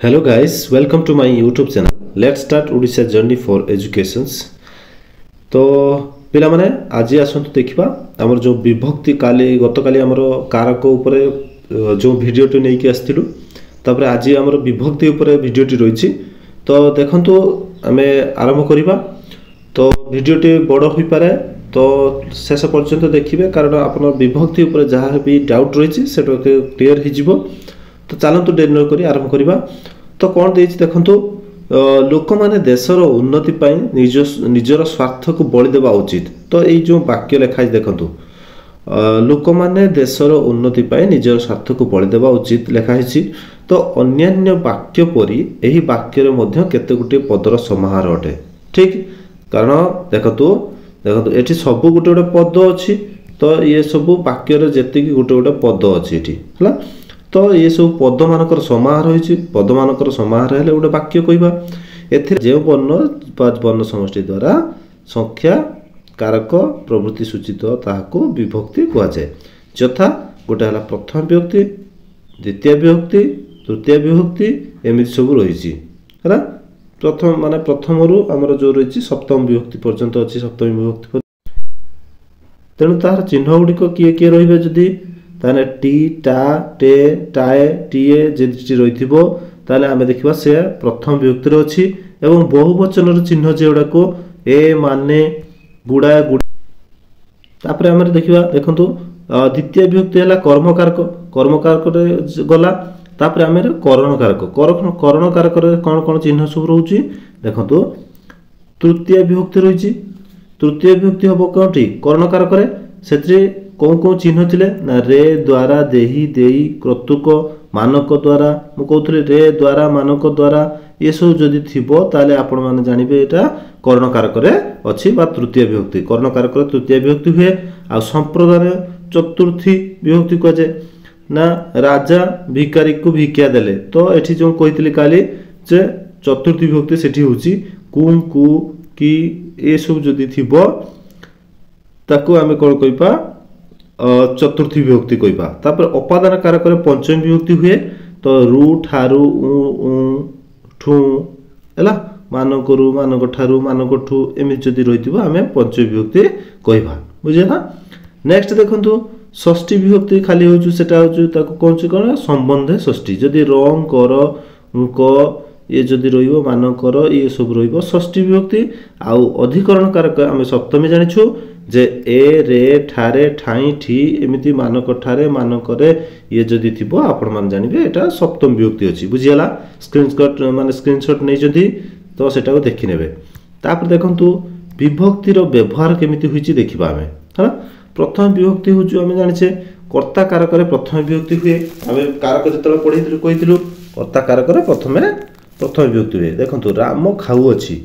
Hello guys, welcome to my YouTube channel. Let's start Odisha journey for educations. तो पिला माने आज आसंतु देखिबा हमर जो विभक्ति काली गतकाली हमर कारक ऊपर जो भिडियोटी नै कि आस्तिलु तबरे आज हमर विभक्ति ऊपर भिडियोटी रहिछि तो देखंतु हमें आरंभ करिबा तो भिडियोटी बड़ होई पारे तो शेष पर्यंत देखिबे कारण आपन विभक्ति ऊपर जहा भी डाउट रहिछि सेटो क्लियर हि जिवो तो चलतु डेरी न करी आरंभ करिबा तो कौन देछि देखंतु लोक माने देशर उन्नति पाई निजर स्वार्थ को बलि देबा उचित तो एई जो वाक्य लेखा देखंतु लोक माने देशर उन्नति पाई निजर स्वार्थ को बलि देबा उचित लेखा हिछि तो अन्यान्य वाक्य परि एही वाक्य रे मध्ये केते गुटे पदर समाहार अटे ठीक कारण देखंतु एठी सब गुटे गुटे पद अछि तो ये सब वाक्य रे जेति कि गुटे गुटे पद अछि एठी हला तो ये सब पद मानकर समाहार होइछि पद मानकर समाहार हेले गोटे वाक्य कहबा एथिर जे वर्ण समष्टि द्वारा संख्या कारक प्रवृत्ति सूचित ताहाको विभक्ति कहै छै यथा गोटे हला प्रथम विभक्ति द्वितीय विभक्ति तृतीय विभक्ति एमिति सब रहिछि हला प्रथम माने प्रथम रु हमर जो रहिछि सप्तम विभक्ति पर्यंत अछि सप्तम विभक्ति तेनु तार चिन्ह गुडी को किए रहिबे जदी ताने टी टा टे टाए टीए जेति रहिथिबो ताले आमे देखिबा से प्रथम विभक्ति रो अछि एवं बहुवचन रो चिन्ह जेउडा को ए माने गुडा गुड तापरे आमे देखिबा देखंतु द्वितीय विभक्ति हला कर्मकारक रे गला तापरे आमे करण कारक रे कोन चिन्ह सब रहउची देखंतु तृतीय विभक्ति रहिची तृतीय विभक्ति हबो कोठी कर्ण कारक रे सेत्री कौन चिन्ह थिले ना रे द्वारा देही देई क्रतुक मानक द्वारा मु कहथले रे द्वारा मानक द्वारा ये सब जदि थिबो ताले आपण माने जानिबे एटा कर्ण कारक रे अछि बा तृतीय विभक्ति कर्ण कारक रे तृतीय विभक्ति हुए आ संप्रदान चतुर्थी विभक्ति को जे ना राजा भिखारी को भिक्षा देले तो एठी जो कहितली काली जे चतुर्थी विभक्ति सेठी होची कुम कु की ए सब जदि थिबो ताको हमें कोन कहिपा चतुर्थी विभक्ति कहबा तापर उपादान कारक रे पंचम विभक्ति हुए तो रु ठारु उ ठु एला मानकरु मानक ठारु मानक ठु एमि जदी रहितबो हमें पंचम विभक्ति कहबा बुझे ना नेक्स्ट देखंतु षष्ठी विभक्ति खाली होजु सेटा होजु ताको कोन संबंध षष्ठी जदी रंग कर उक ये जदी रहिबो मानकर ये सब रहिबो षष्ठी विभक्ति आउ अधिकरण कारक हमें सप्तमी जानिछु जे ए रे ठारे ठाई ठी एमिति मानक ठारे मानकरे ये जदी थिबो आपण मान जानिबे एटा सप्तम विभक्ति अछि बुझियाला स्क्रीनशॉट नै जदी तो सेटा को देखि नेबे तापर देखंतु विभक्ति रो व्यवहार केमिति होइछि देखिबा हमें हा प्रथम विभक्ति होजु हमें जानिछे कर्ता कारक रे प्रथम विभक्ति हुए हमें कारक जतल पढिथिलु कहिथिलु कर्ता कारक रे प्रथम विभक्ति हुए देखंतु राम खाउ अछि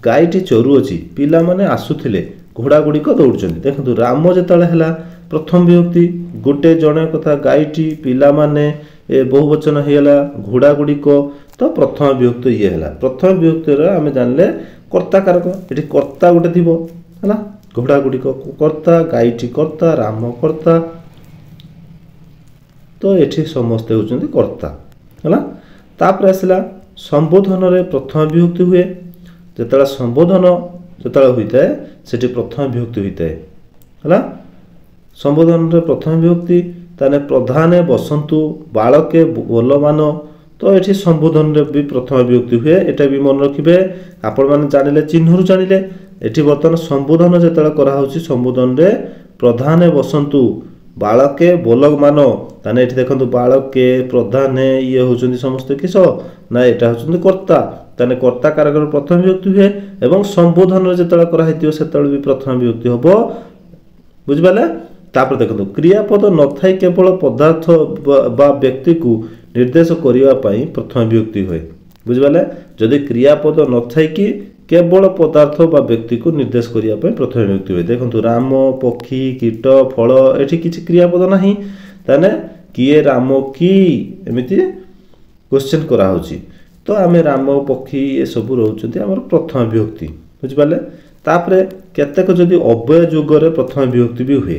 गायटी चोरु अछि पिला माने आसुथिले घोड़ा गुड़िक दौड़ुचंदी देखंतु राम जेतले हला प्रथम विभक्ति गोटे जणे कथा गायटी पिला माने ए बहुवचन हेला घोड़ा गुड़िक तो प्रथम विभक्ति ये हला प्रथम विभक्ति रे हमें जानले कर्ता कारक एठी कर्ता गोटे थिबो हला घोड़ा गुड़िक कर्ता गायटी कर्ता राम कर्ता तो एठी समस्त होचंदी कर्ता हला तापर आसला संबोधन रे प्रथम विभक्ति हुए जेतला संबोधन जेतला होइताय सेठी प्रथम विभक्ति होइताय हला संबोधन रे प्रथम विभक्ति ताने प्रधाने बसंतु बालके बोलमान तो एठी संबोधन रे भी प्रथम विभक्ति हुए एटा भी मन रखिबे आपण माने जानिले चिन्हरु जानिले एठी वर्तमान संबोधन जेतला करा होची संबोधन रे प्रधाने बसंतु बालके बोलमान ताने एठी देखंतु बालके प्रधाने ये होचंदी समस्त किसो ना एटा होचंदी कर्ता ताने कर्ता कारक प्रथम विभक्ति हुए एवं संबोधन रे जेतला करा हेतियो सेतल भी प्रथम विभक्ति होबो बुझबाले तापर देखंतु क्रियापद न थाई केवल पदार्थ बा व्यक्ति को निर्देश करिवा पई प्रथम विभक्ति होय बुझबाले जदि क्रियापद न थाई कि केवल पदार्थ बा व्यक्ति को निर्देश करिया पई प्रथम विभक्ति होय देखंतु राम पक्षी कीट फल एठी किछि क्रियापद नाही ताने किए राम की एमिति क्वेश्चन करा होची तो आमे राम पक्षी ये सब रहउचंती हमर प्रथम विभक्ति बुझ पाले तापरे केतेक जदि अव्यय युग रे प्रथम विभक्ति भी हुए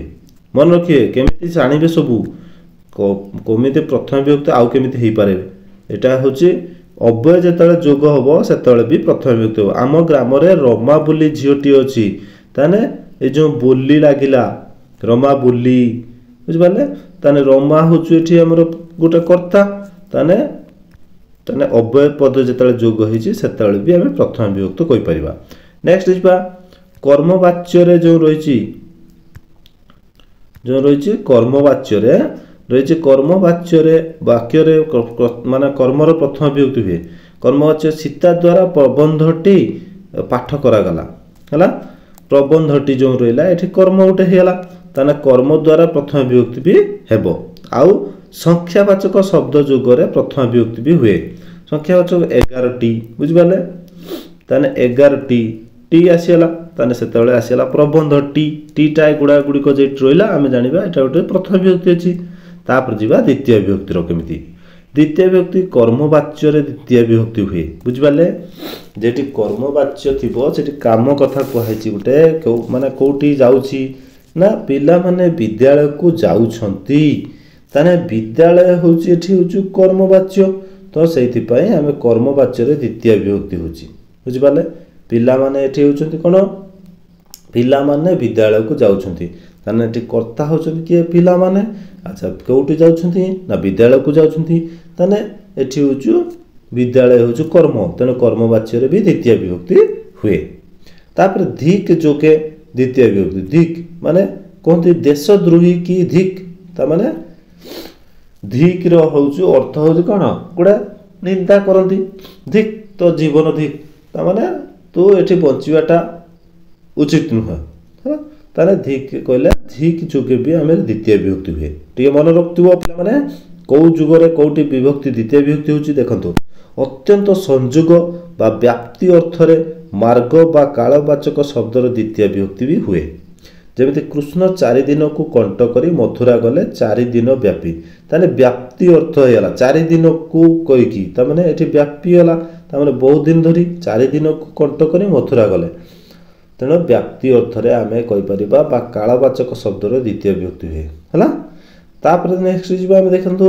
मन रखिए केमिति जानिबे सब कोमिति प्रथम विभक्ति आउ केमिति हेई पारे एटा होची ଅବ୍ୟୟ ଯେତେବେଳେ ଯୋଗ ହେବ ସେତେବେଳେ ବି ପ୍ରଥମ ବିଭକ୍ତି ହେବ। ଆମ ଗ୍ରାମରେ ରମା ବୋଲି ଝିଅଟି ଅଛି, ତାହେଲେ ଏ ଯେଉଁ ବୋଲି ଲାଗିଲା ରମା ବୋଲି, ବୁଝିପାରିଲେ? ତାହେଲେ ରମା ହେଉଛି ଏଠି ଆମର ଗୋଟେ କର୍ତ୍ତା, ତାହେଲେ ଅବ୍ୟୟ ପଦ ଯେତେବେଳେ ଯୋଗ ହେଇଛି ସେତେବେଳେ ବି ଆମେ ପ୍ରଥମ ବିଭକ୍ତି କହିପାରିବା। ନେକ୍ସଟ ଯିବା କର୍ମବାଚ୍ୟରେ ଯେଉଁ ରହିଛି କର୍ମବାଚ୍ୟରେ ରହିଛି କର୍ମବାଚ୍ୟରେ ବାକ୍ୟରେ ମାନେ କର୍ମର ପ୍ରଥମ ବିଭକ୍ତି ହୁଏ। କର୍ମବାଚ୍ୟ ସୀତା ଦ୍ୱାରା ପ୍ରବନ୍ଧଟି ପାଠ କରାଗଲା ହେଲା, ପ୍ରବନ୍ଧଟି ଯେଉଁ ରହିଲା ଏଠି କର୍ମ ଗୋଟେ ହେଇଗଲା, ତାହେଲେ କର୍ମ ଦ୍ୱାରା ପ୍ରଥମ ବିଭକ୍ତି ବି ହେବ। ଆଉ ସଂଖ୍ୟାବାଚକ ଶବ୍ଦ ଯୋଗରେ ପ୍ରଥମ ବିଭକ୍ତି ବି ହୁଏ। ସଂଖ୍ୟାବାଚକ 11ଟି, ବୁଝିପାରିଲେ? ତାହେଲେ 11ଟି ଟି ଆସିଗଲା, ତାହେଲେ ସେତେବେଳେ ଆସିଗଲା ପ୍ରବନ୍ଧ ଟିଟା ଏଗୁଡ଼ା ଗୁଡ଼ିକ ଯେଠି ରହିଲା ଆମେ ଜାଣିବା ଏଇଟା ଗୋଟେ ପ୍ରଥମ ବିଭକ୍ତି ଅଛି। ତାପରେ ଯିବା ଦ୍ୱିତୀୟ ବିଭକ୍ତିର କେମିତି। ଦ୍ୱିତୀୟ ବିଭକ୍ତି କର୍ମବାଚ୍ୟରେ ଦ୍ୱିତୀୟ ବିଭକ୍ତି ହୁଏ, ବୁଝିପାରିଲେ? ଯେଠି କର୍ମବାଚ୍ୟ ଥିବ ସେଠି କାମ କଥା କୁହାହେଇଛି ଗୋଟେ, ମାନେ କେଉଁଠି ଯାଉଛି ନା ପିଲାମାନେ ବିଦ୍ୟାଳୟକୁ ଯାଉଛନ୍ତି, ତାହେଲେ ବିଦ୍ୟାଳୟ ହେଉଛି ଏଠି ହେଉଛି କର୍ମବାଚ୍ୟ, ତ ସେଇଥିପାଇଁ ଆମେ କର୍ମବାଚ୍ୟରେ ଦ୍ୱିତୀୟ ବିଭକ୍ତି ହେଉଛି, ବୁଝିପାରିଲେ? ପିଲାମାନେ ଏଠି ହେଉଛନ୍ତି କ'ଣ, ପିଲାମାନେ ବିଦ୍ୟାଳୟକୁ ଯାଉଛନ୍ତି, ତାହେଲେ ଏଠି କର୍ତ୍ତା ହେଉଛନ୍ତି କିଏ, ପିଲାମାନେ। ଆଚ୍ଛା କେଉଁଠି ଯାଉଛନ୍ତି ନା ବିଦ୍ୟାଳୟକୁ ଯାଉଛନ୍ତି, ତାହେଲେ ଏଠି ହେଉଛି ବିଦ୍ୟାଳୟ ହେଉଛି କର୍ମ, ତେଣୁ କର୍ମବାଚ୍ୟରେ ବି ଦ୍ୱିତୀୟ ବିଭକ୍ତି ହୁଏ। ତାପରେ ଧିକ୍ ଯୋଗେ ଦ୍ୱିତୀୟ ବିଭକ୍ତି। ଧିକ୍ ମାନେ କୁହନ୍ତି ଦେଶଦ୍ରୋହୀ କି ଧିକ୍, ତାମାନେ ଧିକ୍ର ହେଉଛି ଅର୍ଥ ହେଉଛି କ'ଣ, ଗୋଟେ ନିନ୍ଦା କରନ୍ତି। ଧିକ୍ ତ ଜୀବନ ଧିକ୍, ତାମାନେ ତୁ ଏଠି ବଞ୍ଚିବାଟା ଉଚିତ ନୁହେଁ ହେଲା, ତାହେଲେ ଧିକ୍ କହିଲେ ଧିକ୍ ଯୋଗେ ବି ଆମେ ଦ୍ୱିତୀୟ ବିଭକ୍ତି ହୁଏ। ଟିକେ ମନେ ରଖୁଥିବ ପିଲାମାନେ, କେଉଁ ଯୁଗରେ କେଉଁଠି ବିଭକ୍ତି ଦ୍ୱିତୀୟ ବିଭକ୍ତି ହେଉଛି ଦେଖନ୍ତୁ। ଅତ୍ୟନ୍ତ ସଂଯୋଗ ବା ବ୍ୟାପ୍ତି ଅର୍ଥରେ ମାର୍ଗ ବା କାଳବାଚକ ଶବ୍ଦର ଦ୍ୱିତୀୟ ବିଭକ୍ତି ବି ହୁଏ। ଯେମିତି କୃଷ୍ଣ 4 ଦିନକୁ କଣ୍ଟ କରି ମଥୁରା ଗଲେ 4 ଦିନ ବ୍ୟାପୀ, ତାହେଲେ ବ୍ୟାପ୍ତି ଅର୍ଥ ହେଇଗଲା 4 ଦିନକୁ କହିକି, ତାମାନେ ଏଠି ବ୍ୟାପୀ ହେଲା, ତାମାନେ ବହୁତ ଦିନ ଧରି 4 ଦିନକୁ କଣ୍ଟ କରି ମଥୁରା ଗଲେ, ତେଣୁ ବ୍ୟାପ୍ତି ଅର୍ଥରେ ଆମେ କହିପାରିବା ବା କାଳବାଚକ ଶବ୍ଦର ଦ୍ୱିତୀୟ ବିଭକ୍ତି ହୁଏ ହେଲା। ତାପରେ ନେକ୍ସଟ ଯିବା ଆମେ ଦେଖନ୍ତୁ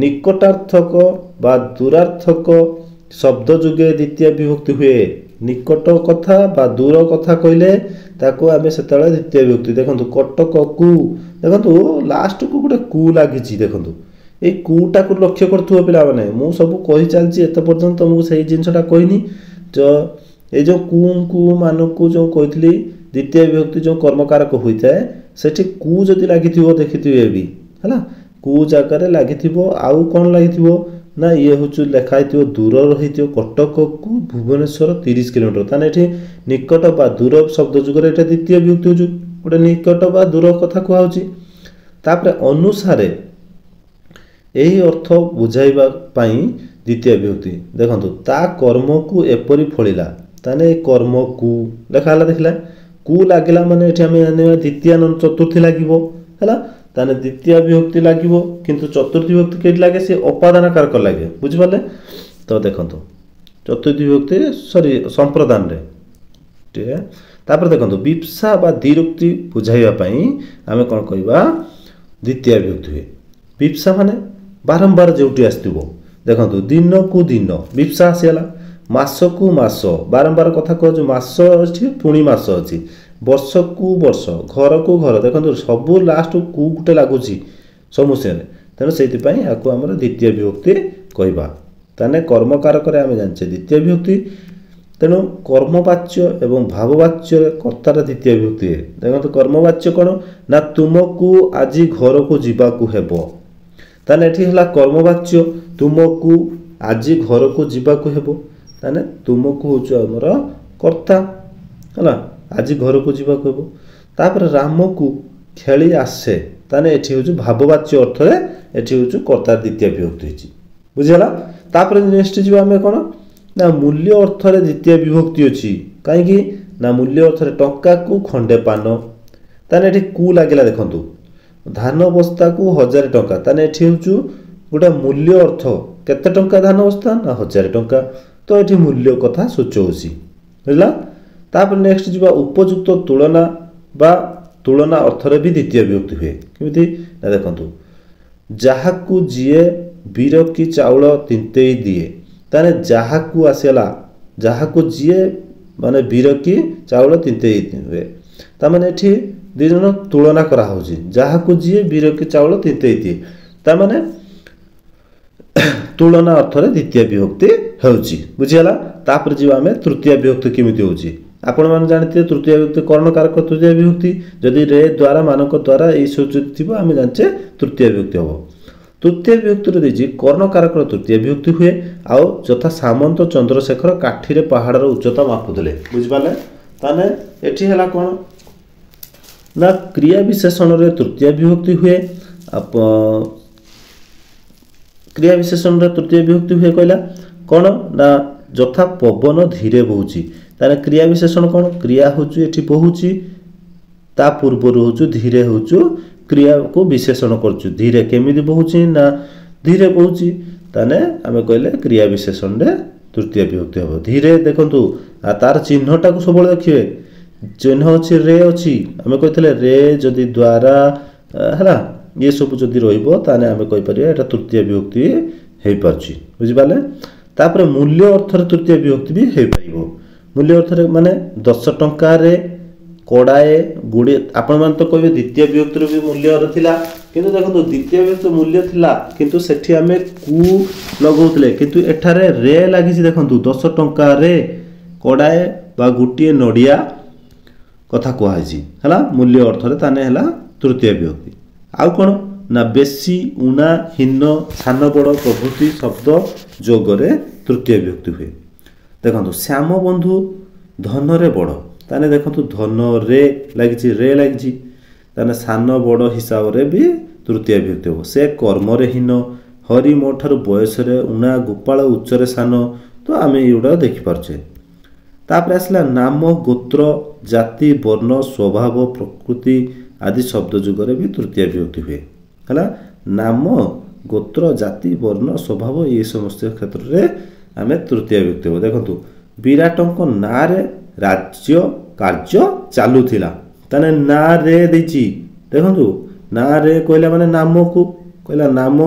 ନିକଟାର୍ଥକ ବା ଦୂରାର୍ଥକ ଶବ୍ଦ ଯୋଗେ ଦ୍ୱିତୀୟ ବିଭକ୍ତି ହୁଏ। ନିକଟ କଥା ବା ଦୂର କଥା କହିଲେ ତାକୁ ଆମେ ସେତେବେଳେ ଦ୍ୱିତୀୟ ବିଭକ୍ତି। ଦେଖନ୍ତୁ କଟକକୁ, ଦେଖନ୍ତୁ ଲାଷ୍ଟକୁ ଗୋଟେ କୁ ଲାଗିଛି, ଦେଖନ୍ତୁ ଏଇ କୁଟାକୁ ଲକ୍ଷ୍ୟ କରୁଥିବ ପିଲାମାନେ, ମୁଁ ସବୁ କହି ଚାଲିଛି ଏତେ ପର୍ଯ୍ୟନ୍ତ ତମକୁ ସେଇ ଜିନିଷଟା କହିନି। ତ এই ଯେଉଁ କୁ ମାନଙ୍କୁ ଯେଉଁ କହିଥିଲି ଦ୍ୱିତୀୟ ବିଭକ୍ତି ଯେଉଁ କର୍ମକାରକ ହୋଇଥାଏ ସେଠି କୁ ଯଦି ଲାଗିଥିବ ଦେଖିଥିବେ ବି ହେଲା, କୁ ଜାଗାରେ ଲାଗିଥିବ ଆଉ କ'ଣ ଲାଗିଥିବ ନା ଇଏ ହେଉଛି ଲେଖା ହେଇଥିବ ଦୂର ରହିଥିବ କଟକକୁ ଭୁବନେଶ୍ୱର 30 କିଲୋମିଟର, ତାହେଲେ ଏଠି ନିକଟ ବା ଦୂର ଶବ୍ଦ ଯୁଗରେ ଏଇଟା ଦ୍ୱିତୀୟ ବିଭକ୍ତି ହେଉଛି, ଗୋଟେ ନିକଟ ବା ଦୂର କଥା କୁହାହେଉଛି। ତାପରେ ଅନୁସାରେ ଏହି ଅର୍ଥ ବୁଝାଇବା ପାଇଁ ଦ୍ୱିତୀୟ ବିଭକ୍ତି। ଦେଖନ୍ତୁ ତା କର୍ମକୁ ଏପରି ଫଳିଲା, ତାହେଲେ ଏ କର୍ମକୁ ଲେଖା ହେଲା, ଦେଖିଲା କୁ ଲାଗିଲା ମାନେ ଏଠି ଆମେ ଜାଣିବା ଦ୍ୱିତୀୟ ଚତୁର୍ଥୀ ଲାଗିବ ହେଲା, ତାହେଲେ ଦ୍ୱିତୀୟ ବିଭକ୍ତି ଲାଗିବ, କିନ୍ତୁ ଚତୁର୍ଥୀ ବିଭକ୍ତି କେଉଁଠି ଲାଗେ, ସେ ଅପାଦାନ କାରକ ଲାଗେ, ବୁଝିପାରିଲେ? ତ ଦେଖନ୍ତୁ ଚତୁର୍ଥୀ ବିଭକ୍ତି ସମ୍ପ୍ରଦାନରେ ଟିକେ। ତାପରେ ଦେଖନ୍ତୁ ବିପ୍ସା ବା ଦ୍ୱିରୁକ୍ତି ବୁଝାଇବା ପାଇଁ ଆମେ କ'ଣ କହିବା, ଦ୍ୱିତୀୟ ବିଭକ୍ତି ହୁଏ। ବିପ୍ସା ମାନେ ବାରମ୍ବାର ଯେଉଁଠି ଆସିଥିବ, ଦେଖନ୍ତୁ ଦିନକୁ ଦିନ ବିପ୍ସା ଆସିଗଲା, ମାସକୁ ମାସ ବାରମ୍ବାର କଥା କହୁଛୁ, ମାସ ଅଛି ପୁଣି ମାସ ଅଛି, ବର୍ଷକୁ ବର୍ଷ, ଘରକୁ ଘର, ଦେଖନ୍ତୁ ସବୁ ଲାଷ୍ଟକୁ କୁ ଗୋଟେ ଲାଗୁଛି ସମସ୍ୟାରେ, ତେଣୁ ସେଇଥିପାଇଁ ଏହାକୁ ଆମର ଦ୍ୱିତୀୟ ବିଭକ୍ତି କହିବା। ତାହେଲେ କର୍ମକାରକରେ ଆମେ ଜାଣିଛେ ଦ୍ୱିତୀୟ ବିଭକ୍ତି, ତେଣୁ କର୍ମବାଚ୍ୟ ଏବଂ ଭାବବାଚ୍ୟରେ କର୍ତ୍ତାର ଦ୍ୱିତୀୟ ବିଭକ୍ତି ହୁଏ। ଦେଖନ୍ତୁ କର୍ମବାଚ୍ୟ କ'ଣ ନା ତୁମକୁ ଆଜି ଘରକୁ ଯିବାକୁ ହେବ, ତାହେଲେ ଏଠି ହେଲା କର୍ମବାଚ୍ୟ, ତୁମକୁ ଆଜି ଘରକୁ ଯିବାକୁ ହେବ, ତାହେଲେ ତୁମକୁ ହେଉଛି ଆମର କର୍ତ୍ତା ହେଲା, ଆଜି ଘରକୁ ଯିବାକୁ ହେବ। ତାପରେ ରାମକୁ ଖେଳି ଆସେ, ତାହେଲେ ଏଠି ହେଉଛି ଭାବବାଚ୍ୟ ଅର୍ଥରେ ଏଠି ହେଉଛି କର୍ତ୍ତା ଦ୍ୱିତୀୟ ବିଭକ୍ତି ହେଇଛି, ବୁଝିଗଲା? ତାପରେ ନେକ୍ସଟ ଯିବା ଆମେ କ'ଣ ନା ମୂଲ୍ୟ ଅର୍ଥରେ ଦ୍ୱିତୀୟ ବିଭକ୍ତି ଅଛି, କାହିଁକି ନା ମୂଲ୍ୟ ଅର୍ଥରେ ଟଙ୍କାକୁ ଖଣ୍ଡେ ପାନ, ତାହେଲେ ଏଠି କୁ ଲାଗିଲା, ଦେଖନ୍ତୁ ଧାନ ବସ୍ତାକୁ 1000 ଟଙ୍କା, ତାହେଲେ ଏଠି ହେଉଛି ଗୋଟେ ମୂଲ୍ୟ ଅର୍ଥ, କେତେ ଟଙ୍କା ଧାନ ବସ୍ତା ନା 1000 ଟଙ୍କା, ତ ଏଠି ମୂଲ୍ୟ କଥା ସୂଚଉଛି, ବୁଝିଲା? ତାପରେ ନେକ୍ସଟ ଯିବା ଉପଯୁକ୍ତ ତୁଳନା ବା ତୁଳନା ଅର୍ଥରେ ବି ଦ୍ୱିତୀୟ ବିଭକ୍ତି ହୁଏ। କେମିତି ନା ଦେଖନ୍ତୁ ଯାହାକୁ ଯିଏ ବିରକି ଚାଉଳ ତିନ୍ତେଇ ଦିଏ, ताने जाहाकू आसीला जाहाकू जीए माने बीरकी चाउल तिंते हुए ता माने एठी दुई जन तुलना करा होची जाहाकू जीए बीरकी चाउल तिंते ता माने तुलना अर्थ रे द्वितीय विभक्ति होची बुझियाला तापर जीवा हमें तृतीय विभक्ति केमिति होची आपण मान जानते तृतीय विभक्ति कर्ण कारक तृतीय विभक्ति जदि रे द्वारा मानक द्वारा ए सूचित थिबो हमें जानचे तृतीय विभक्ति होबो तृतीय विभक्ति रे देजी कर्ण कारक तृतीय विभक्ति हुए आउ जथा सामंत चंद्रशेखर काठी रे पहाड़ रो उच्चता मापुदले बुझ पाले ताने एठी हला कोन ना क्रिया विशेषण रे तृतीय विभक्ति हुए क्रिया विशेषण रे तृतीय विभक्ति हुए कहला कोन ना जथा पवन धीरे बहुची ताने क्रिया विशेषण कोन क्रिया होचु एठी बहुची ता पूर्व होचु धीरे होचु क्रिया को विशेषण करचु धीरे केमिति बहुची ना धीरे बहुची ताने हमें कहले क्रिया विशेषण रे तृतीय विभक्ति हो धीरे देखंतु आ तार चिन्हटा को सबले देखिबे चिन्ह अछि रे अछि हमें कहथले रे जदि द्वारा हला ये सब जदि रहइबो ताने हमें कहि परिया एटा तृतीय विभक्ति हेइ परछि बुझि पाले तापर मूल्य अर्थ रे तृतीय विभक्ति भी हेइ पाइबो मूल्य अर्थ रे माने 10 टंका रे कोड़ाए गुड़े आपण मान तो कहबे द्वितीय विभक्ति भी मूल्य थिला किंतु देखो द्वितीय विभक्ति मूल्य थिला किंतु सेठी हमें कु लगौतले किंतु एठारे रे लागि छि देखंतु 10 टंका रे कोड़ाए बा गुटिए नडिया कथा कोहा छि हला मूल्य अर्थ रे ताने हला तृतीय विभक्ति आउ कोन ना बेसी उना हिन्न सान बड़ प्रभृति शब्द जोगरे तृतीय विभक्ति हुए देखंतु श्याम बंधु धन रे बड़ ताने देखंतु धन रे लागिछि रे लागिछि ताने सान बड़ हिसाब रे भी तृतीय विभक्ति हो से कर्म रे हीन हरि मो ठार बयस रे उना गोपाल उच्च रे सान तो आमे एडा देखि परछे तापर आसला नाम गोत्र जाति वर्ण स्वभाव प्रकृति आदि शब्द जुगरे भी तृतीय विभक्ति हुए हला नाम गोत्र जाति वर्ण स्वभाव ये समस्त क्षेत्र रे आमे तृतीय विभक्ति हो देखंतु विराटंक ना रे राज्य कार्य चालू थिला ताने ना रे देची देखंतु ना रे कहला माने नाम को कहला नाम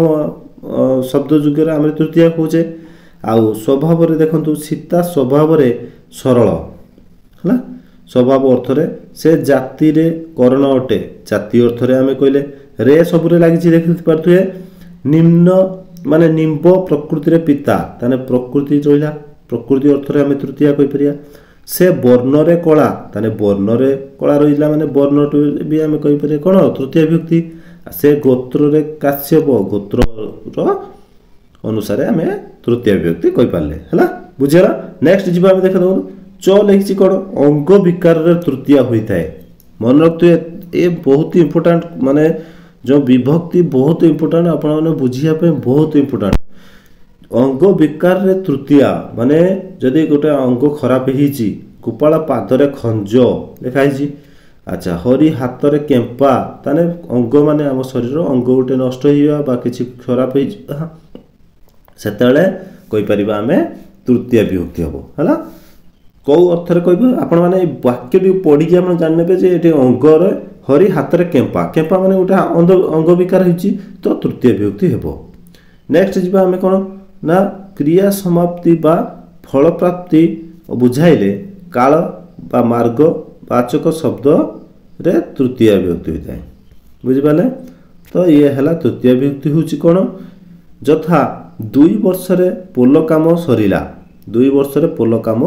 शब्द जुगरे आमे तृतीय होचे आउ स्वभाव रे देखंतु सीता स्वभाव रे सरल हला स्वभाव अर्थ रे से जाति रे कर्ण अटे जाति अर्थ रे आमे कहले रे सब रे लागि देखि परथुए निम्न माने निम्ब प्रकृति रे पिता ताने प्रकृति जोइला प्रकृति अर्थ रे आमे तृतीय कहि परिया से वर्ण रे कला ताने वर्ण रे कला रहिला माने वर्ण भी आमे कहि परिया कोन तृतीय विभक्ति से गोत्र रे काश्यप गोत्र रो अनुसार आमे तृतीय विभक्ति कहि पाले हला बुझिला नेक्स्ट जिबा आमे देख दो च लिखछि कोन अंग विकार रे तृतीय होइताय मन रखतु ए बहुत इंपोर्टेंट माने जो विभक्ति बहुत इंपोर्टेंट आपण माने बुझिया पे बहुत इंपोर्टेंट अंग विकार रे तृतीय माने जदि गोटे अंग खराब हिची गोपाल पाद रे खंज लिखाइ छी अच्छा हरि हाथ रे केंपा ताने अंग माने हम शरीर अंग गोटे नष्ट हिया बा किछि खराब हि सेतले कहि परिबा हमें तृतीय विभक्ति हबो हला को अर्थ रे कहबो आपण माने वाक्य भी पढी के आपण जानबे जे एटे अंग रे हरि हाथ रे केंपा केंपा माने गोटे अंग विकार हिची तो तृतीय विभक्ति हेबो नेक्स्ट जिबा हमें कोन ना क्रिया समाप्ति बा फल प्राप्ति बुझाइले काल बा मार्ग वाचक शब्द रे तृतीय विभक्ति होइताय बुझि पाले तो ये हला तृतीय विभक्ति होची कोन जथा 2 वर्ष रे पोल काम सरिला 2 वर्ष रे पोल काम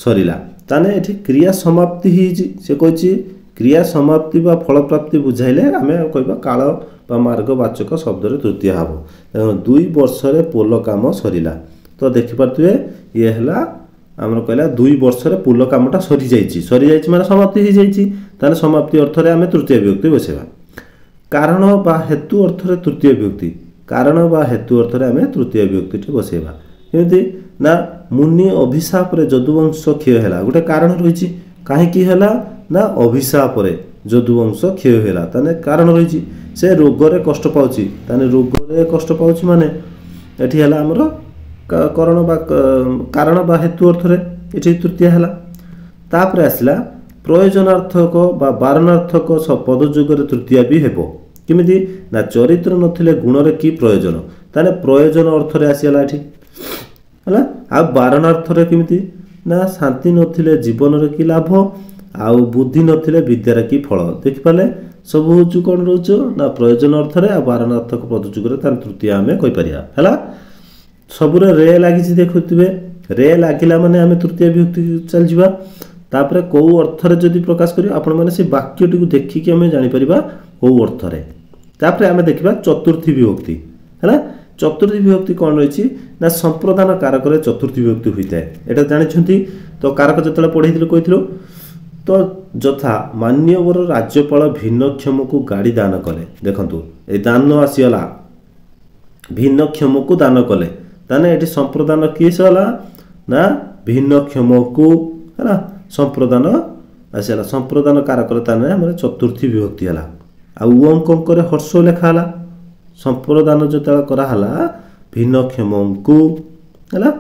सरिला ताने एठी क्रिया समाप्ति हिची से कहची क्रिया समाप्ति बा फल प्राप्ति बुझाइले हमें कहबा काल बा मार्ग वाचक शब्द रे तृतीय हबो 2 वर्ष रे पोल काम सरिला तो देखि परतुए ये हला हमर कहला 2 वर्ष रे पोल कामटा सरि जाइछि माने समाप्ति हि जाइछि ताने समाप्ति अर्थ रे हमें तृतीय विभक्ति बसेबा कारण बा हेतु अर्थ रे तृतीय विभक्ति कारण बा हेतु अर्थ रे हमें तृतीय विभक्ति बसेबा एमति ना मुनि अभिशाप रे जदुवंश क्षय हैला गोटे कारण रहिछि काहे की हैला ना अभिशाप रे जदुवंश क्षय हैला ताने कारण रहिछि से रोग रे कष्ट पाउछि ताने रोग रे कष्ट पाउछि माने एठी हैला हमरो कारण बा हेतु अर्थ रे एठी तृतीय हैला तापर आसला प्रयोजनार्थक बा वारणार्थक पद जुग रे तृतीय भी हेबो किमिति ना चरित्र नथिले गुण रे की प्रयोजन ताने प्रयोजन अर्थ रे आसीला एठी ହେଲା। ଆଉ ବାରଣାର୍ଥରେ କେମିତି ନା ଶାନ୍ତି ନଥିଲେ ଜୀବନରେ କି ଲାଭ ଆଉ ବୁଦ୍ଧି ନଥିଲେ ବିଦ୍ୟାର କି ଫଳ। ଦେଖିପାରିଲେ ସବୁ ହେଉଛି କ'ଣ ରହୁଛ ନା ପ୍ରୟୋଜନ ଅର୍ଥରେ ଆଉ ବାରଣାର୍ଥକ ପଦଯୁଗରେ ତାର ତୃତୀୟ ଆମେ କହିପାରିବା ହେଲା। ସବୁରେ ରେ ଲାଗିଛି ଦେଖୁଥିବେ, ରେ ଲାଗିଲା ମାନେ ଆମେ ତୃତୀୟ ବିଭକ୍ତି ଚାଲିଯିବା। ତାପରେ କେଉଁ ଅର୍ଥରେ ଯଦି ପ୍ରକାଶ କରିବ ଆପଣମାନେ ସେ ବାକ୍ୟଟିକୁ ଦେଖିକି ଆମେ ଜାଣିପାରିବା କେଉଁ ଅର୍ଥରେ। ତାପରେ ଆମେ ଦେଖିବା ଚତୁର୍ଥୀ ବିଭକ୍ତି ହେଲା। ଚତୁର୍ଥୀ ବିଭକ୍ତି କ'ଣ ରହିଛି ନା ସମ୍ପ୍ରଦାନ କାରକରେ ଚତୁର୍ଥୀ ବିଭକ୍ତି ହୋଇଥାଏ। ଏଇଟା ଜାଣିଛନ୍ତି ତ, କାରକ ଯେତେବେଳେ ପଢ଼େଇଥିଲୁ କହିଥିଲୁ ତ ଯଥା ମାନ୍ୟବର ରାଜ୍ୟପାଳ ଭିନ୍ନକ୍ଷମକୁ ଗାଡ଼ି ଦାନ କଲେ। ଦେଖନ୍ତୁ ଏଇ ଦାନ ଆସିଗଲା, ଭିନ୍ନକ୍ଷମକୁ ଦାନ କଲେ, ତାହେଲେ ଏଠି ସମ୍ପ୍ରଦାନ କିଏ ହେଲା ନା ଭିନ୍ନକ୍ଷମକୁ ହେଲା ସମ୍ପ୍ରଦାନ ଆସିଗଲା। ସମ୍ପ୍ରଦାନ କାରକରେ ତାହେଲେ ଆମର ଚତୁର୍ଥୀ ବିଭକ୍ତି ହେଲା। ଆଉ ଓଙ୍କରେ ହର୍ଷ ଲେଖା ହେଲା, ସମ୍ପ୍ରଦାନ ଯେତେବେଳେ କରାହେଲା ଭିନ୍ନକ୍ଷମକୁ ହେଲା।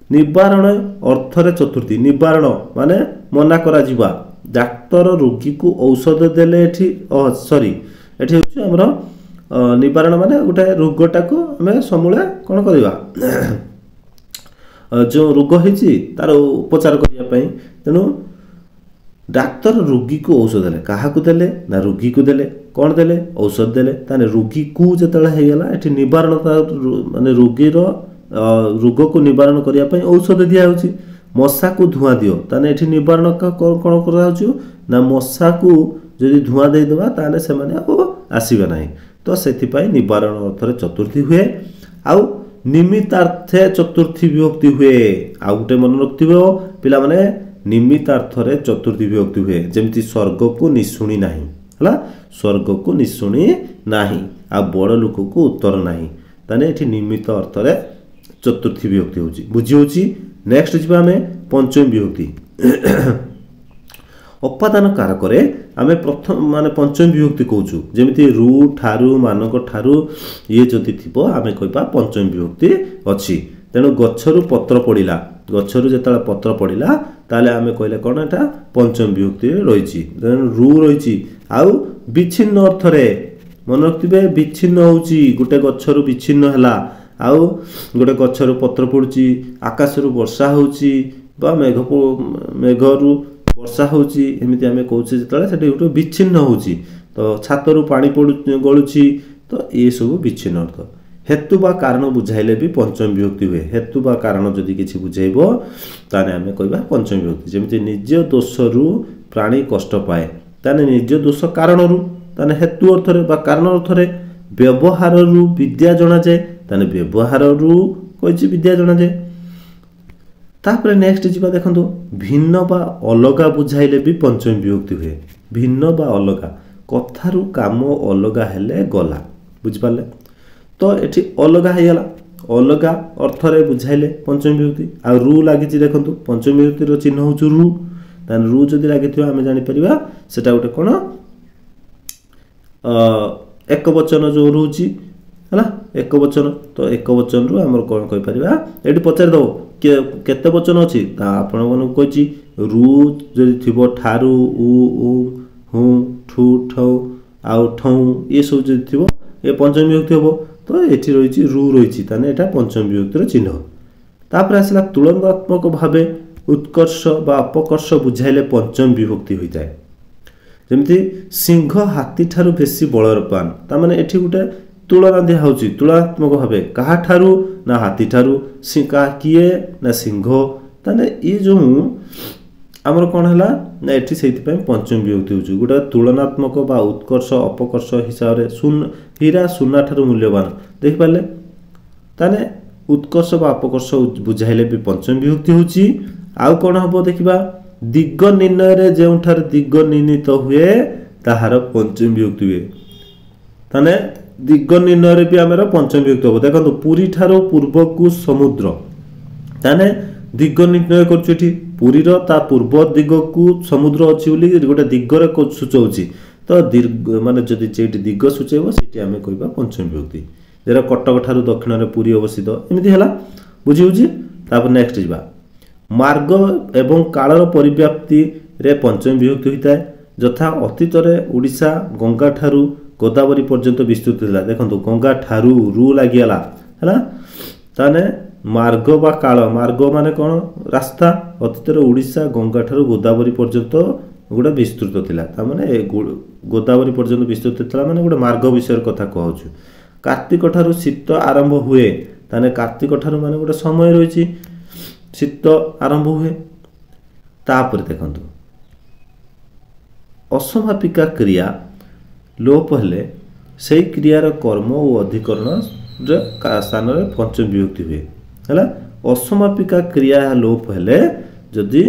ନିବାରଣ ଅର୍ଥରେ ଚତୁର୍ଥୀ, ନିବାରଣ ମାନେ ମନା କରାଯିବା। ଡାକ୍ତର ରୋଗୀକୁ ଔଷଧ ଦେଲେ ଏଠି ଏଠି ହେଉଛି ଆମର ନିବାରଣ ମାନେ ଗୋଟେ ରୋଗଟାକୁ ଆମେ ସମୂଳେ କ'ଣ କରିବା ଯେଉଁ ରୋଗ ହେଇଛି ତାର ଉପଚାର କରିବା ପାଇଁ। ତେଣୁ ଡାକ୍ତର ରୋଗୀକୁ ଔଷଧ ଦେଲେ, କାହାକୁ ଦେଲେ ନା ରୋଗୀକୁ ଦେଲେ। କ'ଣ ଦେଲେ? ଔଷଧ ଦେଲେ। ତାହେଲେ ରୋଗୀକୁ ଯେତେବେଳେ ହେଇଗଲା ଏଠି ନିବାରଣ ମାନେ ରୋଗୀର ରୋଗକୁ ନିବାରଣ କରିବା ପାଇଁ ଔଷଧ ଦିଆହେଉଛି। ମଶାକୁ ଧୂଆଁ ଦିଅ, ତାହେଲେ ଏଠି ନିବାରଣ କ'ଣ କରାଯାଉଛି ନା ମଶାକୁ ଯଦି ଧୂଆଁ ଦେଇଦେବା ତାହେଲେ ସେମାନେ ଆଉ ଆସିବେ ନାହିଁ। ତ ସେଥିପାଇଁ ନିବାରଣ ଅର୍ଥରେ ଚତୁର୍ଥୀ ହୁଏ। ଆଉ ନିମିତ୍ତାର୍ଥେ ଚତୁର୍ଥୀ ବିଭକ୍ତି ହୁଏ। ଆଉ ଗୋଟେ ମନେ ରଖିଥିବ ପିଲାମାନେ, ନିମିତ୍ତାର୍ଥରେ ଚତୁର୍ଥୀ ବିଭକ୍ତି ହୁଏ। ଯେମିତି ସ୍ୱର୍ଗକୁ ନିଶୁଣି ନାହିଁ ହେଲା, ସ୍ୱର୍ଗକୁ ନିଶୁଣି ନାହିଁ ଆଉ ବଡ଼ ଲୋକକୁ ଉତ୍ତର ନାହିଁ। ତାହେଲେ ଏଠି ନିମିତ୍ତ ଅର୍ଥରେ ଚତୁର୍ଥୀ ବିଭକ୍ତି ହେଉଛି, ବୁଝି ହେଉଛି। ନେକ୍ସଟ ଯିବା ଆମେ ପଞ୍ଚମୀ ବିଭକ୍ତି। ଅପାଦାନ କାରକରେ ଆମେ ପ୍ରଥମ ମାନେ ପଞ୍ଚମୀ ବିଭକ୍ତି କହୁଛୁ। ଯେମିତି ରୁ ଠାରୁ ମାନଙ୍କ ଠାରୁ ଇଏ ଯଦି ଥିବ ଆମେ କହିବା ପଞ୍ଚମୀ ବିଭକ୍ତି ଅଛି। ତେଣୁ ଗଛରୁ ପତ୍ର ପଡ଼ିଲା, ଗଛରୁ ଯେତେବେଳେ ପତ୍ର ପଡ଼ିଲା ତାହେଲେ ଆମେ କହିଲେ କ'ଣ ଏଟା ପଞ୍ଚମୀ ବିଭକ୍ତିରେ ରହିଛି। ତେଣୁ ରୁ ରହିଛି। ଆଉ ବିଚ୍ଛିନ୍ନ ଅର୍ଥରେ ମନେ ରଖିଥିବେ, ବିଚ୍ଛିନ୍ନ ହେଉଛି ଗୋଟେ ଗଛରୁ ବିଚ୍ଛିନ୍ନ ହେଲା। ଆଉ ଗୋଟେ ଗଛରୁ ପତ୍ର ପଡ଼ୁଛି, ଆକାଶରୁ ବର୍ଷା ହେଉଛି ବା ମେଘରୁ ବର୍ଷା ହେଉଛି, ଏମିତି ଆମେ କହୁଛେ ଯେତେବେଳେ ସେଠି ଗୋଟେ ବିଚ୍ଛିନ୍ନ ହେଉଛି। ତ ଛାତରୁ ପାଣି ଗଳୁଛି, ତ ଏସବୁ ବିଚ୍ଛିନ୍ନ ଅର୍ଥ। ହେତୁ ବା କାରଣ ବୁଝାଇଲେ ବି ପଞ୍ଚମୀ ବିଭକ୍ତି ହୁଏ। ହେତୁ ବା କାରଣ ଯଦି କିଛି ବୁଝାଇବ ତାହେଲେ ଆମେ କହିବା ପଞ୍ଚମୀ ବିଭକ୍ତି। ଯେମିତି ନିଜ ଦୋଷରୁ ପ୍ରାଣୀ କଷ୍ଟ ପାଏ, ତାହେଲେ ନିଜ ଦୋଷ କାରଣରୁ, ତାହେଲେ ହେତୁ ଅର୍ଥରେ ବା କାରଣ ଅର୍ଥରେ। ବ୍ୟବହାରରୁ ବିଦ୍ୟା ଜଣାଯାଏ, ତାହେଲେ ବ୍ୟବହାରରୁ କହିଛି ବିଦ୍ୟା ଜଣାଯାଏ। ତାପରେ ନେକ୍ସଟ ଯିବା, ଦେଖନ୍ତୁ ଭିନ୍ନ ବା ଅଲଗା ବୁଝାଇଲେ ବି ପଞ୍ଚମୀ ବିଭକ୍ତି ହୁଏ। ଭିନ୍ନ ବା ଅଲଗା, କଥାରୁ କାମ ଅଲଗା ହେଲେ ଗଲା, ବୁଝିପାରିଲେ। ତ ଏଠି ଅଲଗା ହେଇଗଲା, ଅଲଗା ଅର୍ଥରେ ବୁଝାଇଲେ ପଞ୍ଚମୀ ବିଭକ୍ତି। ଆଉ ରୁ ଲାଗିଛି, ଦେଖନ୍ତୁ ପଞ୍ଚମୀ ବିଭକ୍ତିର ଚିହ୍ନ ହେଉଛି ରୁ। ତାହେଲେ ରୁ ଯଦି ଲାଗିଥିବ ଆମେ ଜାଣିପାରିବା ସେଟା ଗୋଟେ କ'ଣ ଏକ ବଚନ ଯେଉଁ ରହୁଛି ହେଲା, ଏକ ବଚନ। ତ ଏକ ବଚନରୁ ଆମର କ'ଣ କହିପାରିବା, ଏଠି ପଚାରିଦେବ କେତେ ବଚନ ଅଛି, ତା ଆପଣମାନଙ୍କୁ କହିଛି। ରୁ ଯଦି ଥିବ ଠାରୁ ଉ ହୁ ଠୁ ଠଉ ଆଉ ଠଉ ଏସବୁ ଯଦି ଥିବ ଏ ପଞ୍ଚମୀ ବିଭକ୍ତି ହେବ। ତ ଏଠି ରହିଛି ରୁ ରହିଛି, ତାହେଲେ ଏଇଟା ପଞ୍ଚମୀ ବିଭକ୍ତିର ଚିହ୍ନ। ତାପରେ ଆସିଲା ତୁଳନାତ୍ମକ ଭାବେ ଉତ୍କର୍ଷ ବା ଅପକର୍ଷ ବୁଝାଇଲେ ପଞ୍ଚମୀ ବିଭକ୍ତି ହୋଇଥାଏ। ଯେମିତି ସିଂହ ହାତୀ ଠାରୁ ବେଶୀ ବଳବାନ, ତାମାନେ ଏଠି ଗୋଟେ ତୁଳନା ଦିଆହେଉଛି ତୁଳନାତ୍ମକ ଭାବେ। କାହାଠାରୁ ନା ହାତୀ ଠାରୁ, କିଏ ନା ସିଂହ। ତାହେଲେ ଇଏ ଯେଉଁ ଆମର କ'ଣ ହେଲା ନା ଏଠି ସେଇଥିପାଇଁ ପଞ୍ଚମୀ ବିଭକ୍ତି ହେଉଛି। ଗୋଟେ ତୁଳନାତ୍ମକ ବା ଉତ୍କର୍ଷ ଅପକର୍ଷ ହିସାବରେ ହୀରା ସୁନା ଠାରୁ ମୂଲ୍ୟବାନ, ଦେଖିପାରିଲେ। ତାହେଲେ ଉତ୍କର୍ଷ ବା ଅପକର୍ଷ ବୁଝାଇଲେ ବି ପଞ୍ଚମୀ ବିଭକ୍ତି ହେଉଛି। ଆଉ କ'ଣ ହେବ ଦେଖିବା, ଦିଗ ନିର୍ଣ୍ଣୟରେ ଯେଉଁଠାରେ ଦିଗ ନିର୍ଣ୍ଣିତ ହୁଏ ତାହାର ପଞ୍ଚମୀ ବିଭକ୍ତି ହୁଏ। ତାହେଲେ ଦିଗ ନିର୍ଣ୍ଣୟରେ ବି ଆମର ପଞ୍ଚମୀ ବିଭକ୍ତି ହେବ। ଦେଖନ୍ତୁ ପୁରୀ ଠାରୁ ପୂର୍ବକୁ ସମୁଦ୍ର, ତାହେଲେ ଦିଗ ନିର୍ଣ୍ଣୟ କରୁଛୁ ଏଠି। ପୁରୀର ତା ପୂର୍ବ ଦିଗକୁ ସମୁଦ୍ର ଅଛି ବୋଲି ଗୋଟେ ଦିଗରେ ସୂଚାଉଛି। ତ ମାନେ ଯଦି ଯେଠି ଦିଗ ସୂଚାଇବ ସେଠି ଆମେ କହିବା ପଞ୍ଚମୀ ବିଭକ୍ତି। ଯେଟା କଟକ ଠାରୁ ଦକ୍ଷିଣରେ ପୁରୀ ଅବସ୍ଥିତ, ଏମିତି ହେଲା, ବୁଝି ହେଉଛି। ତାପରେ ନେକ୍ସଟ ଯିବା, ମାର୍ଗ ଏବଂ କାଳର ପରିବ୍ୟାପ୍ତିରେ ପଞ୍ଚମୀ ବିଭକ୍ତି ହୋଇଥାଏ। ଯଥା ଅତୀତରେ ଓଡ଼ିଶା ଗଙ୍ଗା ଠାରୁ ଗୋଦାବରୀ ପର୍ଯ୍ୟନ୍ତ ବିସ୍ତୃତ ଥିଲା। ଦେଖନ୍ତୁ ଗଙ୍ଗା ଠାରୁ ରୁ ଲାଗିଗଲା ହେଲା। ତାହେଲେ मार्ग बा काल मार्ग माने कौन रास्ता अतीत ओडिशा गंगा ठारू गोदावरी पर्यंत गोटे विस्तृत थिला तामाने गोदावरी पर्यंत विस्तृत थिला माने गोटे मार्ग विषय कथा कहूछु कार्तिक ठारू शीत आरंभ हुए ताने कार्तिक ठारू माने गोटे समय रहिछि शीत आरंभ हुए तापर देखंतु असमापिका क्रिया लोप हेले सेई क्रियार कर्म और अधिकरण स्थान रे पंचम विभक्ति हुए है असमापिका क्रिया लोप हेले जदि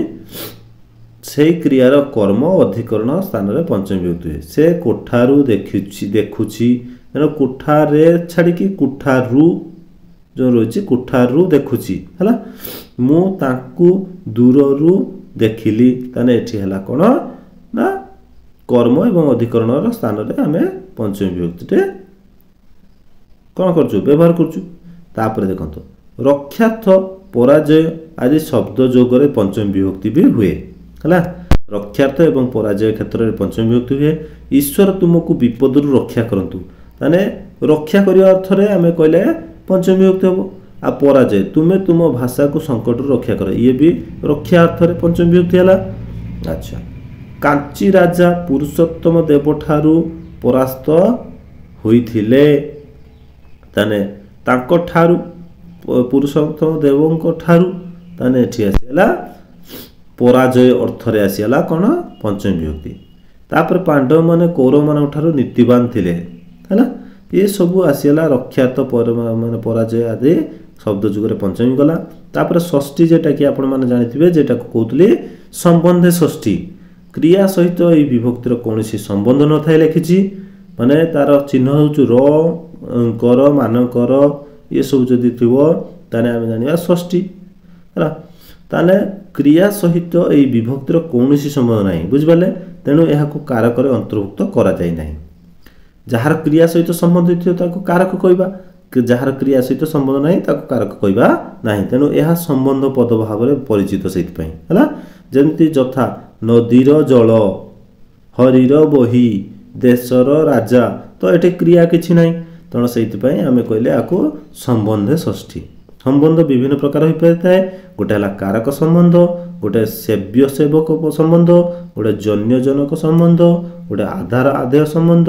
से क्रियार कर्म अधिकरण स्थान रे पंचम विभक्ति हुए से कोठारू देखुछि कोठारे छाड़ी कोठारू जो रही कोठारू देखुछि है मु तांकू दूररू देखिली ताने एठी हला कोन ना कर्म एवं अधिकरण स्थान रे आमे पंचम विभक्ति कौन कर व्यवहार कर देखो रक्षार्थ पराजय आदि शब्द जोगरे पंचम विभक्ति भी हुए है रक्षार्थ एवं पराजय क्षेत्र में पंचम विभक्ति हुए ईश्वर तुमको विपदरू रक्षा करंतु ताने रक्षा करने अर्थ रे आमे कहले पंचम विभक्ति हम आ पराजय तुम्हें तुम भाषा को संकट रक्षा कर ये भी रक्षा अर्थ रे पंचम विभक्ति है। अच्छा कांची राजा पुरुषोत्तम देव ठारू परास्त होइथिले ताने तांको ठारू पुरुषोत्तम देवंको ठारू ताने एठी आसीला पराजय अर्थ रे आसीला कोन पंचम विभक्ति तापर पांडव माने कौरव मान ठारू नीतिवान थिले हैला ये सब आसीला रक्षात माने पराजय आदि शब्द जुगरे पंचमी गला तापर षष्ठी जेटा कि आपण माने जानिथिबे जेटा को कहउतली संबंधे षष्ठी क्रिया सहित ए विभक्तिर कोनोसी संबंध न थाए लिखिछि माने तार चिन्ह होछु र कर मान कर ये सब जदि थिबो ताने आमे जानिबा षष्ठी हैला ताने क्रिया सहित ए विभक्तिर कोनोसी संबंध नाही बुझबाले तेनु एहा को कारक रे अंतर्भुक्त करा जाय नाही जहार क्रिया सहित संबंधित थियो ताको कारक कहबा जहार क्रिया सहित संबंध नाही ताको कारक कहबा नाही तेनु एहा संबंध पद भाव रे परिचित सहित पई हैला जेंति जथा नदीर जल हरीर बही देशर राजा तो एटे क्रिया किछि नाही तण सहित पई आमे कहले आको संबंध षष्ठी संबंध विभिन्न प्रकार होई परथाय गोटे हला कारक संबंध गोटे सेव्य सेवक संबंध गोटे जन्य जनक संबंध गोटे आधार आदेय संबंध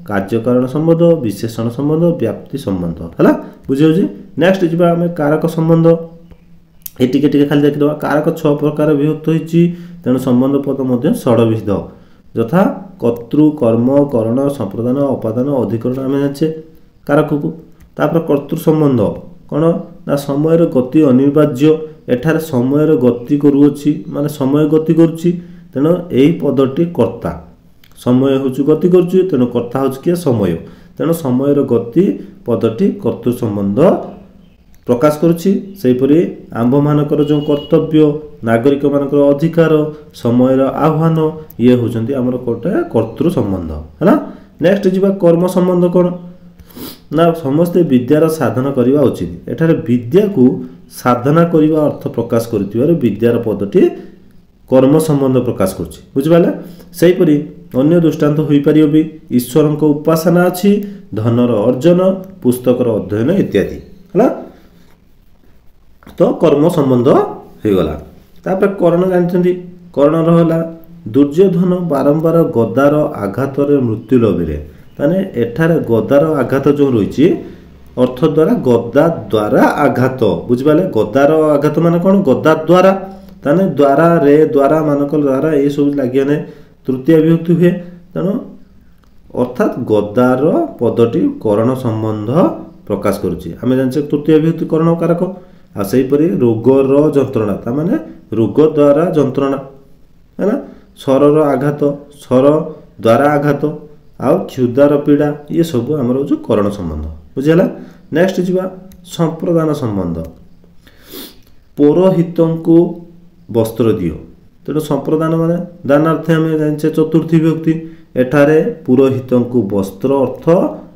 कार्यकारण संबंध विशेषण संबंध व्याप्ति संबंध हला बुझियो नेक्स्ट जिबा आमे कारक संबंध ए टिके खाली देखि दवा कारक 6 प्रकार विभक्त होईची तेणु संबंध पद मध्य षडविध यथा कर्तृ कर्म करण संप्रदान अपादान अधिकरण आमे जाचे कारक को तापर कर्तृ संबंध कोन ना समय रो गति अनिवार्य एठार समय रो गति करूछि माने समय गति करूछि तेणु एही पदटी कर्ता समय होछु गति करूछि तेणु कर्ता होछु के समय तेणु समय रो गति पदटी कर्तृ संबंध प्रकाश करुछि सेहिपरि आंभ मानकर जो कर्तव्य नागरिक मानकर अधिकार समय रो आह्वान ये होचंती हमर कोटे कर्तृ संबंध हैला नेक्स्ट जिबा कर्म संबंध कोन ना समस्त विद्यार साधना करिवा उचित एठारे विद्या को साधना करिवा अर्थ प्रकाश करथिबार विद्यार पदटी कर्म संबंध प्रकाश करछि बुझबाले सेहिपरि अन्य दृष्टांत होई परियो भी ईश्वरक उपासना अछि धनर अर्जन पुस्तकर अध्ययन इत्यादि हैला तो कर्म संबंध हो गला तापर कर्ण जानछन्ती कर्ण रहला दुर्योधन बारंबार गदार आघात रे मृत्यु लभिले ताने एठारे गदार आघात जो रहिछि अर्थ द्वारा गदा द्वारा आघात बुझबाले गदार आघात माने कोन गदा द्वारा ताने द्वारा रे द्वारा मानक द्वारा ए सब लागिने तृतीय विभक्ति हुए तेणु अर्थात गदार पदटी कर्ण संबंध प्रकाश करुछि आमे जानछे तृतीय विभक्ति कर्ण कारक आ सेहिपरि रोगर जंत्रणा ता माने रोग द्वारा जंत्रणा है ना स्वरर आघात स्वर द्वारा आघात आ क्षुदार पीड़ा ये सब हमर जो कर्ण संबंध बुझिला नेक्स्ट जिबा संप्रदान संबंध पौरोहितंको वस्त्र दियो तेणु संप्रदान माने दानार्थे आम जाने चतुर्थी विभक्ति एठारे पुरोहितंको वस्त्र अर्थ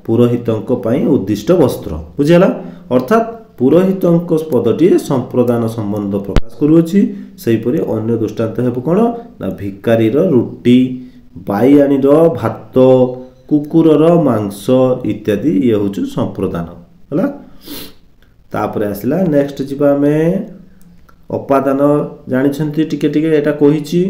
पुरोहितंको पई उद्दिष्ट वस्त्र बुझिला अर्थात पुरोहितंको पदटी संप्रदान संबंध प्रकाश करूछि सेहिपरि अन्य दृष्टांत हेबो कोन ना भिकारीर रुटी बाईआणीर भात कुकुरर मांस इत्यादि ये होछु संप्रदान हला तापर आसला नेक्स्ट जीवा आमे अपादान जानिछंती टिके टिके एटा कहिछि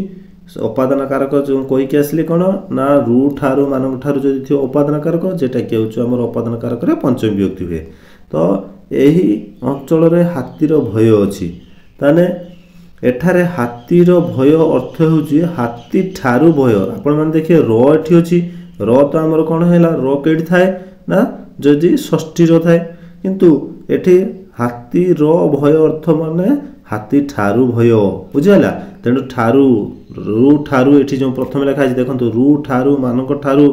अपादान कारक जो कहिके आसली कोन ना रु ठारू मानक ठारू जदि थियो अपादान कारक जेटा कि होछु हमर अपादान कारक रे पंचमी विभक्ति हुए तो एही अंचल रे हातीर भय अछि ताने एठारे हातीर भय अर्थ होछि हाथी ठारू भय आपण मान देखिए र एठी अछि र तो हमर कोन हैला र केडी थाए ना जदि षष्ठी रो थाए किंतु एठी हाथी रो भय अर्थ माने हाथी ठारू भय बुझिला तेनु ठारू रु ठारू एठी जो प्रथम लेखा अछि देखंतु रु ठारू मानक ठारू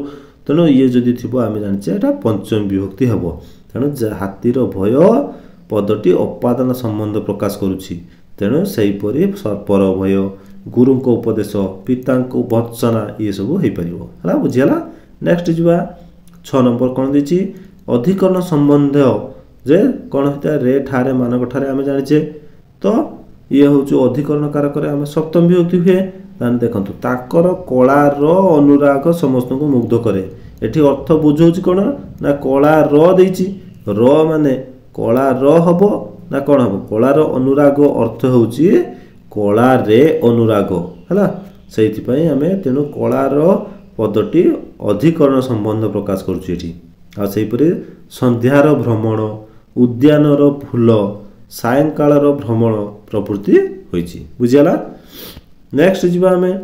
तेनु ये जदि थिबो आमे जानचे एटा पंचम विभक्ति हबो तेनु हाथीर भय पदटी अपादान संबंध प्रकाश करूछि तेनु सेही परि सर्पर भय गुरु को उपदेश पिता को वत्सना ये सब हे परिबो हला बुझिला नेक्स्ट जिवा 6 नंबर कोन दिछि अधिकरण संबंध जे कोन होता रे ठारे मानक ठारे आमे जानिचे तो ये होछु अधिकरण कारक रे आमे सप्तम विभक्ति हुए तान देखंतु ताकर कला रो अनुराग समस्त को मुग्ध करे एठी अर्थ बुझौछि कोन ना कला रो देछि रो माने कला रो हबो ना कोन हबो कला रो अनुराग अर्थ होछि कला रे अनुराग हला सेति पई आमे तेनु कला रो पदटी अधिकरण संबंध प्रकाश करूछि एठी आ सेहि परि संध्यार भ्रमण उद्यानर फूल सायंकालर भ्रमण प्रवृत्ति होइछि बुझियाला नेक्स्ट जीवा हमें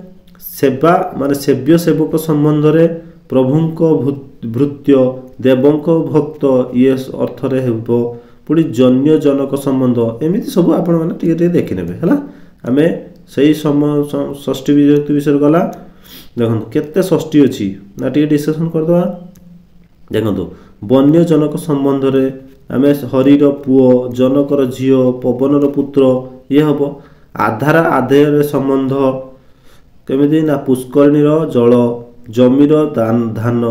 सेवा माने सेव्य सेवक संबंध रे प्रभुंक भृत्य देवंक भक्त ये अर्थ रे हेबो पुडी जन्य जनक संबंध एमिति सब आपण माने टिके देखि नेबे हला हमें सही षष्ठी विभक्ति विषय गला देखो केते षष्ठी अछि ना टिके डिस्कशन कर दवा देखो वन्य जनक संबंध रे आमे हरिर पुओ जनकर झियो पवनर पुत्र ये हबो आधार आधेय संबंध केमिति ना पुष्करणीर जल जमीर धान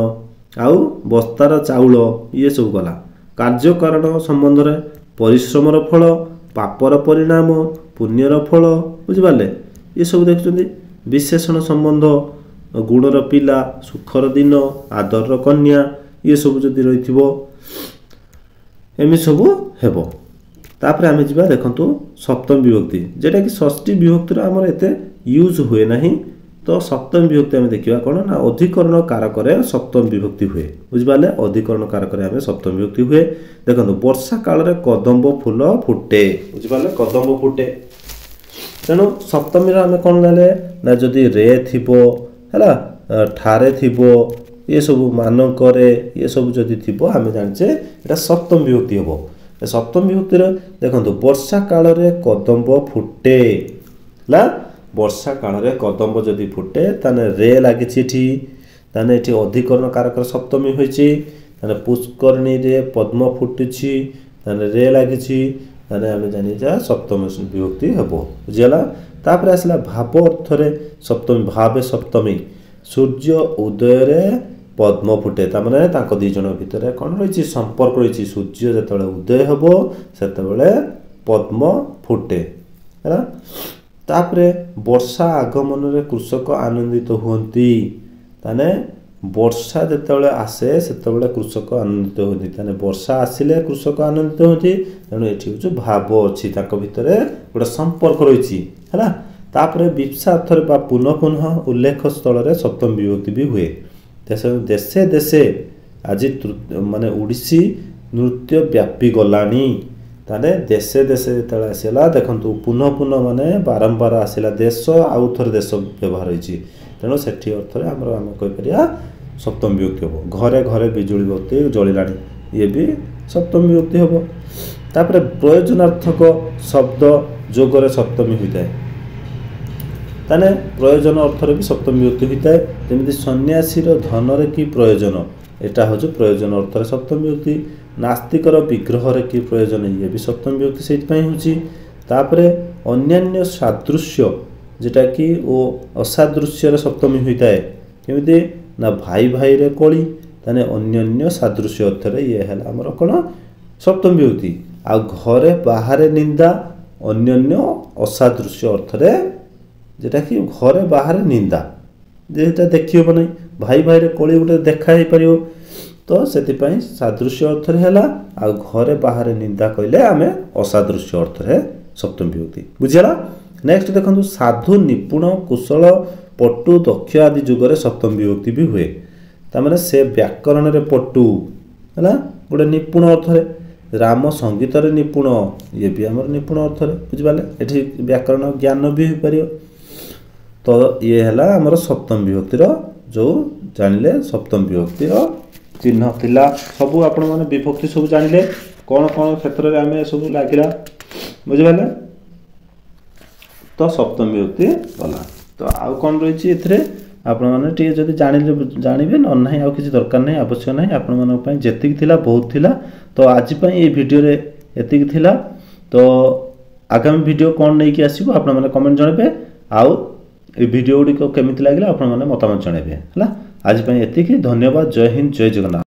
आउ बस्तार चाउल ये सब गला कार्य कारण संबंध रे परिश्रमर फल पापर परिणाम पुण्यर फल बुझिबाले ये सब देखुचंदी विशेषण संबंध गुणर पिला सुखर दिन आदरर कन्या ये सब जदि रहिथिबो एमि सब हेबो तापर आमे जिबा देखंतु सप्तम विभक्ति जेटा कि षष्ठी विभक्ति रे हमर एते यूज हुए नाही तो सप्तम विभक्ति आमे देखिबा कोन ना अधिकरण कारक रे सप्तम विभक्ति हुए बुझबाले अधिकरण कारक रे आमे सप्तम विभक्ति हुए देखंतु वर्षा काल रे कदम्ब फूल फुटे बुझबाले कदम्ब फुटे तेनु सप्तमी रे आमे कोन गाले ना जदी रे थिबो हला ठारे थिबो ये सब मानक रे ये सब जदी थिबो आमे जानचे एटा सप्तम विभक्ति हबो सप्तम विभक्ति रे देखंतु वर्षा काल रे कदम्ब फुटे ला वर्षा काल रे कदम्ब जदी फुटे ताने रे लागिछि ठी ताने एठी अधिकरण कारक सप्तमी होइछि ताने पुष्करणी रे पद्म फुटिछि ताने रे लागिछि ताने आमे जानि जा सप्तम विभक्ति हबो बुझिला तापर आसला भाव अर्थ रे सप्तमी भावे सप्तमी सूर्य उदय रे पद्म फुटे ता माने ताको दी जण भितरे कोन रहिछि संपर्क रहिछि सूर्य जतले उदय हबो सेतबेले पद्म फुटे हैला तापरे वर्षा आगमन रे कृषक आनंदित होंती ताने वर्षा जतले आसे सेतबेले कृषक आनंदित होंती ताने वर्षा आसिले कृषक आनंदित होंती तनो एठी होछु भाव अछि ताको भितरे गोटा संपर्क रहिछि हैला तापरे विप्सा अर्थ रे बा पुनः पुनः उल्लेख स्थल रे सप्तम विभक्ति भी हुए देशे देशे आज माने ओडिसी नृत्य व्यापी गलानी ताने देशे देशे तळे आसेला देखंतु पुनः पुनः माने बारंबार आसेला देश आउ थर देश व्यवहार होइछि तेनो सेठी अर्थ रे हमर हम कहि परिया सप्तम विभक्ति हो घरे घरे बिजुली बत्ती जलिलानी ये भी सप्तम विभक्ति हो तापरे प्रयोजनार्थक शब्द जोगरे सप्तमी होइताय ताने प्रयोजन अर्थ रे भी सप्तमी विभक्ति होइताय जेमिति सन्यासी रो धन रे की प्रयोजन एटा होजो प्रयोजन अर्थ रे सप्तमी विभक्ति नास्तिकर विग्रह रे की प्रयोजन ये भी सप्तमी विभक्ति सेति पई होछि तापरे अन्यान्य सादृश्य जेटा कि ओ असादृश्य रे सप्तमी होइताय केमिति ना भाई भाई रे कोली ताने अन्यान्य सादृश्य अर्थ रे ये हला हमर कोन सप्तमी विभक्ति आ घरे बाहरे निंदा अन्यान्य असादृश्य अर्थ रे जेटा कि घरे बाहरे निंदा जेटा देखियो बनै भाई भाई रे कोली उटे देखा हे परियो तो से सादृश्य अर्थ है आ घरे बाहर निंदा कहले आम असादृश्य अर्थ है सप्तमी विभक्ति बुझीगला। नेक्स्ट देखो साधु निपुण कुशल पटु दक्ष आदि जुगरे सप्तमी विभक्ति भी हुए तार से व्याकरण रे पटु है गोटे निपुण अर्थ है राम संगीत रे निपुण ये भी आम निपुण अर्थ है बुझिपारे ये व्याकरण ज्ञान भी हो पार तो ये है आमर सप्तमी विभक्तिर जो जानिले सप्तमी विभक्तिर चिन्ह थिला सबू आपण माने विभक्ति सब जानिले कौन कौन क्षेत्र में आम सब लगिला बुझिपारे तो सप्तमी विभक्ति गला। तो आउ कौन रही आपण मैंने टे जब जानवे ना आउ किसी दरकार नहीं आवश्यक नहीं आपण जी थिला बहुत थिला। तो आज ये वीडियो रे एतिक थिला। तो आगामी वीडियो कौन नहीं कि आसीबो आपण माने कमेंट जणाबे आउ ए वीडियो गुडी को केमिति लागला आपण माने मतामत जणाबे हला। आज एतिक धन्यवाद। जय हिंद जय जगन्नाथ।